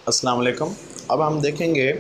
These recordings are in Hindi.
अस्सलाम वालेकुम। अब हम देखेंगे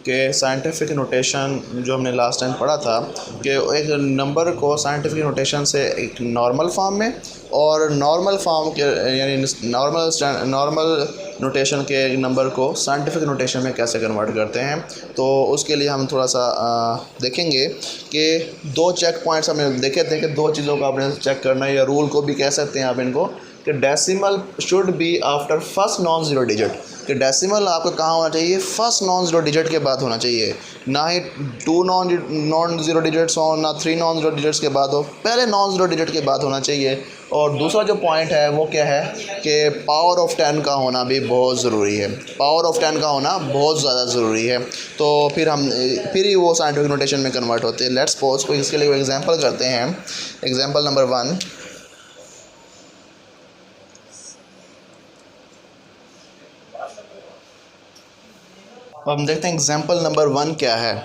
कि साइंटिफिक नोटेशन जो हमने लास्ट टाइम पढ़ा था कि एक नंबर को साइंटिफिक नोटेशन से एक नॉर्मल फॉर्म में और नॉर्मल फॉर्म के यानी नॉर्मल नोटेशन के नंबर को साइंटिफिक नोटेशन में कैसे कन्वर्ट करते हैं। तो उसके लिए हम थोड़ा सा देखेंगे कि दो चेक पॉइंट्स हमने देखे थे कि दो चीज़ों को आपने चेक करना है, या रूल को भी कह सकते हैं आप इनको, कि decimal should be after first non zero digit, कि डेसिमल आपका कहाँ होना चाहिए, फर्स्ट नॉन ज़ीरो डिजिट के बाद होना चाहिए, ना ही टू नॉन ज़ीरो डिजिट्स हो, ना थ्री नॉन ज़ीरो डिजिट्स के बाद हो, पहले नॉन ज़ीरो डिजिट के बाद होना चाहिए। और दूसरा जो पॉइंट है वो क्या है कि पावर ऑफ 10 का होना भी बहुत ज़रूरी है, पावर ऑफ 10 का होना बहुत ज़्यादा ज़रूरी है। तो फिर ही वो साइंटिफिक नोटेशन में कन्वर्ट होते हैं। लेट्स सपोज को इसके लिए एग्जांपल करते हैं। एग्जांपल नंबर 1, अब हम देखते हैं एग्जांपल नंबर 1 क्या है।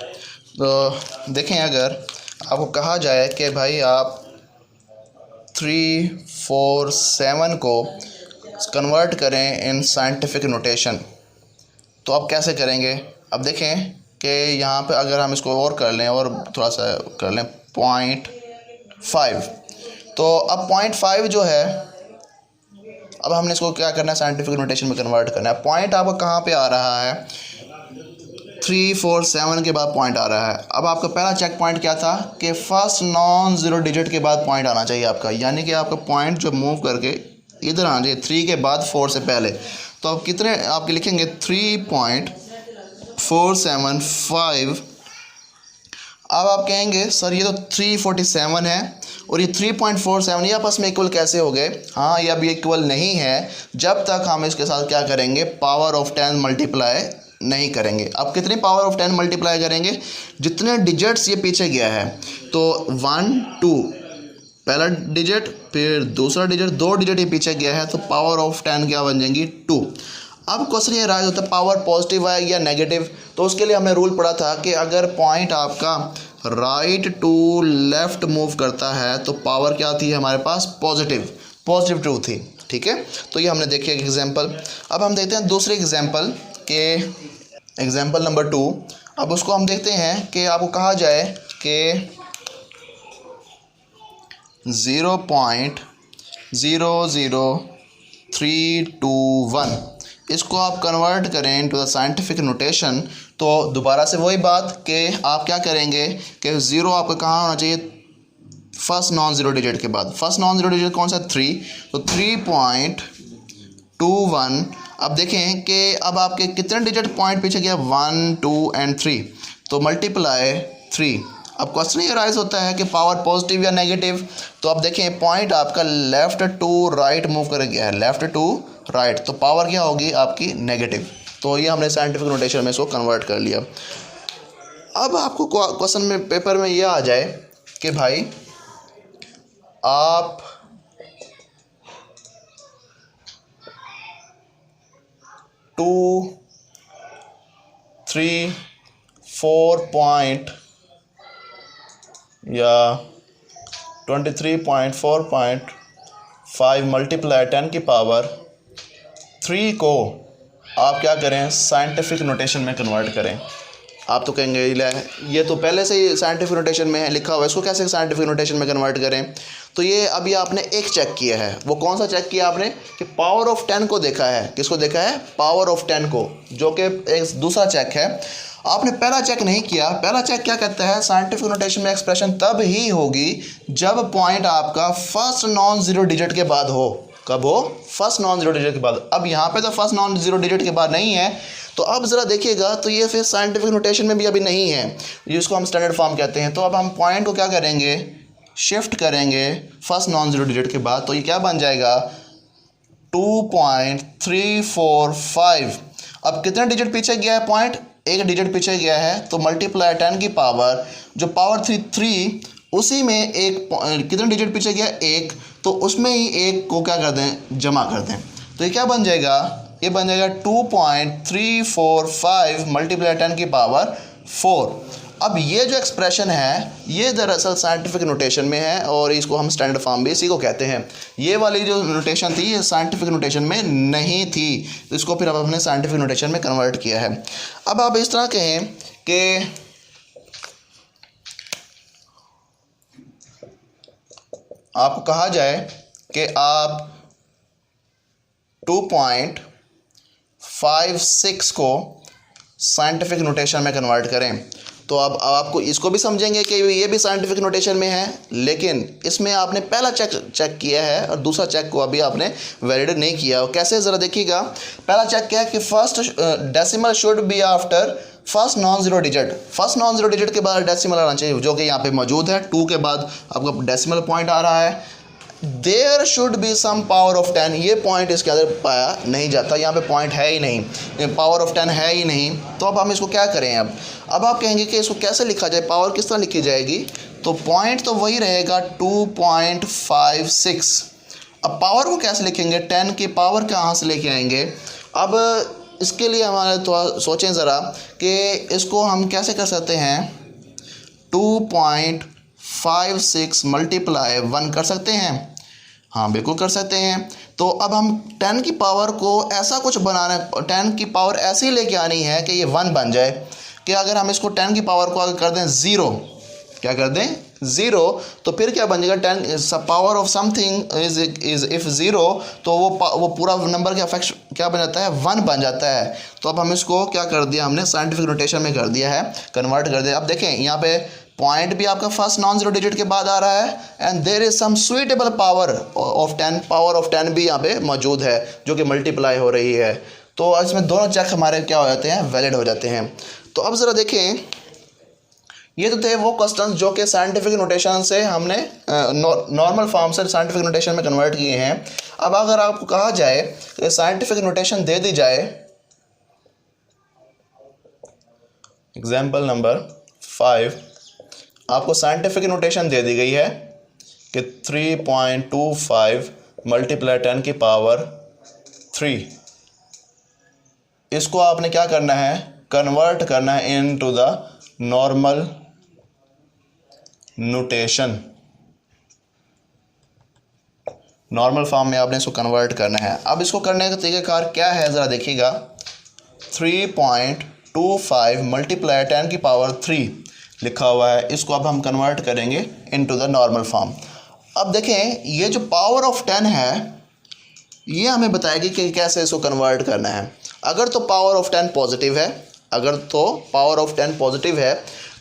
तो देखें, अगर आपको कहा जाए कि भाई आप 3, 4, 7 को कन्वर्ट करें इन साइंटिफिक नोटेशन, तो आप कैसे करेंगे। अब देखें कि यहाँ पे अगर हम इसको और कर लें और थोड़ा सा कर लें 0.5, तो अब 0.5 जो है, अब हमने इसको क्या करना है, साइंटिफिक नोटेशन में कन्वर्ट करना है। पॉइंट आपका कहाँ पे आ रहा है, 3, 4, 7 के बाद पॉइंट आ रहा है। अब आपका पहला चेक पॉइंट क्या था कि फर्स्ट नॉन ज़ीरो डिजिट के बाद पॉइंट आना चाहिए आपका, यानी कि आपका पॉइंट जो मूव करके इधर आना चाहिए 3 के बाद 4 से पहले। तो आप कितने आपके लिखेंगे 3.475। अब आप कहेंगे सर ये तो 347 है और ये 3.47, ये आपस में इक्वल कैसे हो गए। हाँ, ये अब इक्वल नहीं है जब तक हम इसके साथ क्या करेंगे, पावर ऑफ 10 मल्टीप्लाई नहीं करेंगे। अब कितनी पावर ऑफ 10 मल्टीप्लाई करेंगे, जितने डिजिट्स ये पीछे गया है। तो 1, 2 पहला डिजिट, फिर दूसरा डिजिट, 2 डिजिट ये पीछे गया है, तो पावर ऑफ 10 क्या बन जाएंगी, 2। अब क्वेश्चन ये राइज होता है पावर पॉजिटिव है या नेगेटिव। तो उसके लिए हमने रूल पढ़ा था कि अगर पॉइंट आपका राइट टू लेफ़्ट मूव करता है तो पावर क्या थी हमारे पास, पॉजिटिव 2 थी। ठीक है, तो ये हमने देखिए एग्जांपल। अब हम देखते हैं दूसरे एग्जांपल के, एग्जांपल नंबर 2। अब उसको हम देखते हैं कि आपको कहा जाए कि 0.00321 इसको आप कन्वर्ट करें इनटू द साइंटिफिक नोटेशन। तो दोबारा से वही बात कि आप क्या करेंगे कि ज़ीरो आपका कहाँ होना चाहिए, फर्स्ट नॉन ज़ीरो डिजिट के बाद। फर्स्ट नॉन ज़ीरो डिजिट कौन सा, 3, तो 3.21। अब देखें कि अब आपके कितने डिजिट पॉइंट पीछे गया, 1, 2 एंड 3, तो मल्टीप्लाई 3। अब क्वेश्चन ये राइज होता है कि पावर पॉजिटिव या नेगेटिव। तो अब देखें पॉइंट आपका लेफ़्ट टू राइट मूव कर गया है, लेफ़्ट टू राइट, तो पावर क्या होगी आपकी, नेगेटिव। तो ये हमने साइंटिफिक नोटेशन में इसको कन्वर्ट कर लिया। अब आपको क्वेश्चन में पेपर में ये आ जाए कि भाई आप 2, 3, 4 पॉइंट या 23.4.5 मल्टीप्लाई 10 की पावर 3 को आप क्या करें, साइंटिफिक नोटेशन में कन्वर्ट करें। आप तो कहेंगे ये तो पहले से ही साइंटिफिक नोटेशन में है लिखा हुआ है, इसको कैसे साइंटिफिक नोटेशन में कन्वर्ट करें। तो ये अभी आपने एक चेक किया है, वो कौन सा चेक किया आपने, कि पावर ऑफ 10 को देखा है। किसको देखा है, पावर ऑफ 10 को, जो कि एक दूसरा चेक है। आपने पहला चेक नहीं किया। पहला चेक क्या कहता है, साइंटिफिक नोटेशन में एक्सप्रेशन तब ही होगी जब पॉइंट आपका फर्स्ट नॉन ज़ीरो डिजिट के बाद हो। कब हो, फर्स्ट नॉन ज़ीरो डिजिट के बाद। अब यहाँ पे तो फर्स्ट नॉन ज़ीरो डिजिट के बाद नहीं है, तो अब ज़रा देखिएगा, तो ये फिर साइंटिफिक नोटेशन में भी अभी नहीं है, जिसको हम स्टैंडर्ड फॉर्म कहते हैं। तो अब हम पॉइंट को क्या करेंगे, शिफ्ट करेंगे फर्स्ट नॉन ज़ीरो डिजिट के बाद, तो ये क्या बन जाएगा, 2.345। अब कितने डिजिट पीछे गया है पॉइंट, एक डिजिट पीछे गया है, तो मल्टीप्लाई 10 की पावर जो पावर 3, उसी में एक कितने डिजिट पीछे गया, एक, तो उसमें ही एक को क्या कर दें, जमा कर दें। तो ये क्या बन जाएगा, ये बन जाएगा 2.345 मल्टीप्लाई 10 की पावर 4। अब ये जो एक्सप्रेशन है ये दरअसल साइंटिफिक नोटेशन में है और इसको हम स्टैंडर्ड फॉर्म भी इसी को कहते हैं। ये वाली जो नोटेशन थी ये साइंटिफिक नोटेशन में नहीं थी, तो इसको फिर अब हमने साइंटिफिक नोटेशन में कन्वर्ट किया है। अब आप इस तरह कहें कि आपको कहा जाए कि आप 2.56 को साइंटिफिक नोटेशन में कन्वर्ट करें, तो अब आपको इसको भी समझेंगे कि ये भी साइंटिफिक नोटेशन में है, लेकिन इसमें आपने पहला चेक किया है और दूसरा चेक को अभी आपने वैलिडेट नहीं किया। कैसे, ज़रा देखिएगा। पहला चेक क्या है कि first decimal should be after first non zero digit. First non zero digit के बाद डेसिमल आना चाहिए, जो कि यहाँ पे मौजूद है। 2 के बाद आपका डेसिमल पॉइंट आ रहा है। There should be some power of 10, ये पॉइंट इसके अंदर पाया नहीं जाता, यहाँ पे पॉइंट है ही नहीं, पावर ऑफ 10 है ही नहीं। तो अब हम इसको क्या करें? अब आप कहेंगे कि इसको कैसे लिखा जाए, पावर किस तरह लिखी जाएगी? तो पॉइंट तो वही रहेगा 2.56। अब पावर को कैसे लिखेंगे? 10 की पावर कहाँ से लेके आएंगे? अब इसके लिए हमारे तो सोचें ज़रा कि इसको हम कैसे कर सकते हैं। 2.56 मल्टीप्लाई 1 कर सकते हैं। हाँ, बिल्कुल कर सकते हैं। तो अब हम 10 की पावर को ऐसा कुछ बनाना है, 10 की पावर ऐसी लेके आनी है कि ये 1 बन जाए। कि अगर हम इसको 10 की पावर को अगर कर दें 0, क्या कर दें 0, तो फिर क्या बन जाएगा? 10 power of something is if 0, तो वो पूरा नंबर का इफेक्ट क्या बन जाता है? 1 बन जाता है। तो अब हम इसको क्या कर दिया, हमने साइंटिफिक नोटेशन में कर दिया है, कन्वर्ट कर दिया। अब देखें यहाँ पे पॉइंट भी आपका फर्स्ट नॉन ज़ीरो डिजिट के बाद आ रहा है and there is some suitable power of 10, power of 10 भी यहाँ पे मौजूद है जो कि मल्टीप्लाई हो रही है। तो इसमें दोनों चेक हमारे क्या हो जाते हैं? वैलिड हो जाते हैं। तो अब ज़रा देखें, ये तो थे वो क्वेश्चंस जो कि साइंटिफिक नोटेशन से हमने नॉर्मल फॉर्म से साइंटिफिक नोटेशन में कन्वर्ट किए हैं। अब अगर आपको कहा जाए कि साइंटिफिक नोटेशन दे दी जाए, एग्जाम्पल नंबर 5, आपको साइंटिफिक नोटेशन दे दी गई है कि 3.25 मल्टीप्लाई 10 की पावर 3। इसको आपने क्या करना है? कन्वर्ट करना है into the normal notation. Normal form में आपने इसको कन्वर्ट करना है। अब इसको करने का तरीक़ाकार क्या है, ज़रा देखिएगा। 3.25 मल्टीप्लाई 10 की पावर 3 लिखा हुआ है, इसको अब हम कन्वर्ट करेंगे इनटू द नॉर्मल फॉर्म। अब देखें, ये जो पावर ऑफ 10 है ये हमें बताएगी कि कैसे इसको कन्वर्ट करना है। अगर तो पावर ऑफ 10 पॉजिटिव है, अगर तो पावर ऑफ 10 पॉजिटिव है,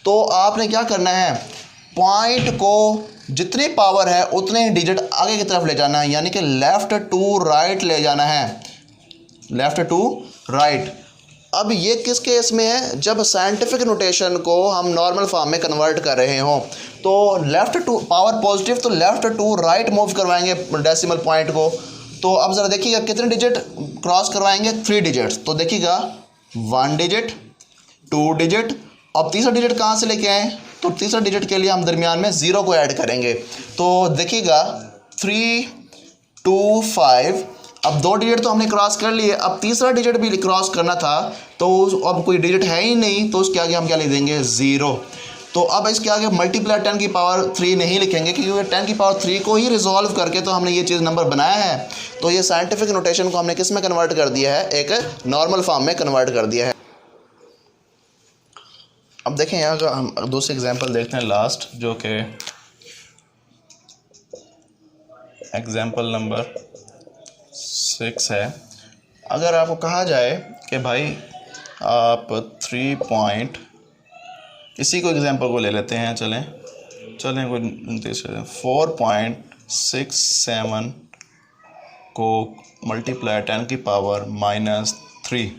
तो आपने क्या करना है? पॉइंट को जितनी पावर है उतने ही डिजिट आगे की तरफ ले जाना है, यानी कि लेफ़्ट टू राइट ले जाना है, लेफ़्ट टू राइट। अब ये किस केस में है? जब साइंटिफिक नोटेशन को हम नॉर्मल फॉर्म में कन्वर्ट कर रहे हों, तो लेफ़्ट टू पावर पॉजिटिव, तो लेफ़्ट टू राइट मूव करवाएंगे डेसिमल पॉइंट को। तो अब ज़रा देखिएगा कितने डिजिट क्रॉस करवाएंगे? 3 डिजिट्स। तो देखिएगा 1 डिजिट, 2 डिजिट, अब तीसरा डिजिट कहाँ से लेके आए? तो तीसरा डिजिट के लिए हम दरमियान में 0 को ऐड करेंगे। तो देखिएगा 3, 2, 5, अब 2 डिजिट तो हमने क्रॉस कर लिए, अब तीसरा डिजिट भी क्रॉस करना था, तो अब कोई डिजिट है ही नहीं, तो उसके आगे हम क्या लिख देंगे? 0। तो अब इसके आगे मल्टीप्लाई 10 की पावर 3 नहीं लिखेंगे, क्योंकि 10 की पावर 3 को ही रिजॉल्व करके तो हमने ये चीज़ नंबर बनाया है। तो ये साइंटिफिक नोटेशन को हमने किस में कन्वर्ट कर दिया है? एक नॉर्मल फॉर्म में कन्वर्ट कर दिया है। अब देखें यहाँ का हम दूसरी एग्जांपल देखते हैं लास्ट, जो कि एग्जांपल नंबर 6 है। अगर आपको कहा जाए कि भाई आप 3 इसी को एग्जांपल को ले लेते हैं, चलें कोई 4.67 को मल्टीप्लाई 10 की पावर -3,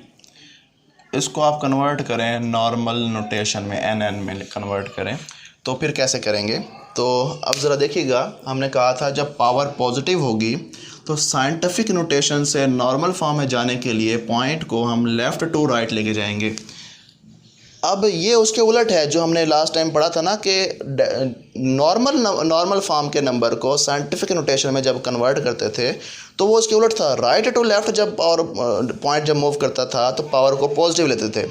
इसको आप कन्वर्ट करें नॉर्मल नोटेशन में, एन में कन्वर्ट करें, तो फिर कैसे करेंगे? तो अब ज़रा देखिएगा, हमने कहा था जब पावर पॉजिटिव होगी तो साइंटिफिक नोटेशन से नॉर्मल फॉर्म में जाने के लिए पॉइंट को हम लेफ़्ट टू राइट लेके जाएंगे। अब ये उसके उलट है जो हमने लास्ट टाइम पढ़ा था ना कि नॉर्मल फॉर्म के नंबर को साइंटिफिक नोटेशन में जब कन्वर्ट करते थे तो वो उसके उलट था। राइट टू लेफ़्ट जब पावर पॉइंट जब मूव करता था तो पावर को पॉजिटिव लेते थे।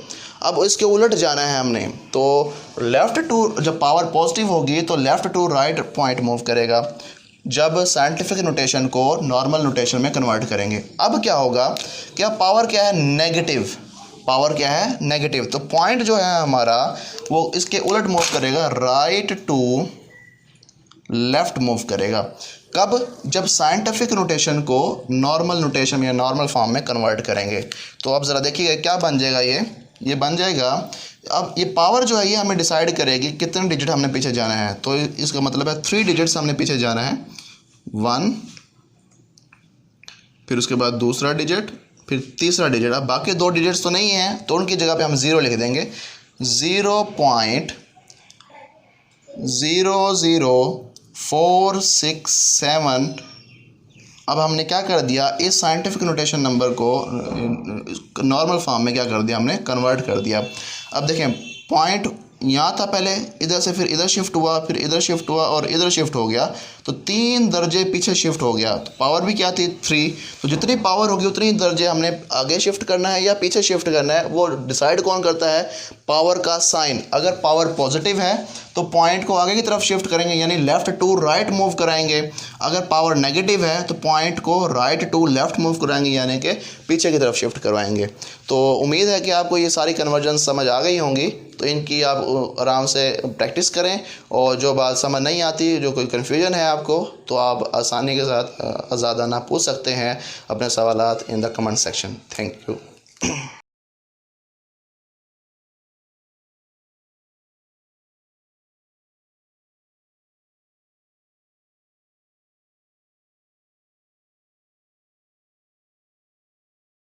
अब इसके उलट जाना है हमने, तो लेफ़्ट टू जब पावर पॉजिटिव होगी तो left to right point move करेगा जब साइंटिफिक नोटेशन को नॉर्मल नोटेशन में कन्वर्ट करेंगे। अब क्या होगा, क्या पावर क्या है नेगेटिव, पावर क्या है नेगेटिव, तो पॉइंट जो है हमारा वो इसके उलट मूव करेगा, राइट टू लेफ़्ट मूव करेगा। कब, जब साइंटिफिक नोटेशन को नॉर्मल नोटेशन या नॉर्मल फॉर्म में कन्वर्ट करेंगे। तो अब ज़रा देखिएगा क्या बन जाएगा, ये बन जाएगा। अब ये पावर जो है ये हमें डिसाइड करेगी कितने डिजिट हमने पीछे जाना है। तो इसका मतलब है 3 डिजिट्स हमने पीछे जाना है, 1, फिर उसके बाद दूसरा डिजिट, फिर तीसरा डिजिट। अब बाकी 2 डिजिट्स तो नहीं हैं तो उनकी जगह पे हम 0 लिख देंगे, 0.00467। अब हमने क्या कर दिया, इस साइंटिफिक नोटेशन नंबर को नॉर्मल फॉर्म में क्या कर दिया, हमने कन्वर्ट कर दिया। अब देखें पॉइंट यहाँ था पहले, इधर से फिर इधर शिफ्ट हुआ, फिर इधर शिफ्ट हुआ और इधर शिफ्ट हो गया, तो 3 दर्जे पीछे शिफ्ट हो गया। तो पावर भी क्या थी 3, तो जितनी पावर होगी उतनी दर्जे हमने आगे शिफ्ट करना है या पीछे शिफ्ट करना है, वो डिसाइड कौन करता है, पावर का साइन। अगर पावर पॉजिटिव है तो पॉइंट को आगे की तरफ शिफ्ट करेंगे यानी लेफ़्ट टू राइट मूव कराएंगे। अगर पावर नेगेटिव है तो पॉइंट को राइट टू लेफ़्ट मूव कराएंगे यानी कि पीछे की तरफ शिफ्ट करवाएंगे। तो उम्मीद है कि आपको ये सारी कन्वर्जन समझ आ गई होंगी, तो इनकी आप आराम से प्रैक्टिस करें और जो बात समझ नहीं आती, जो कोई कन्फ्यूजन है आपको, तो आप आसानी के साथ आज़ादाना पूछ सकते हैं अपने सवालात in the comment section. Thank you.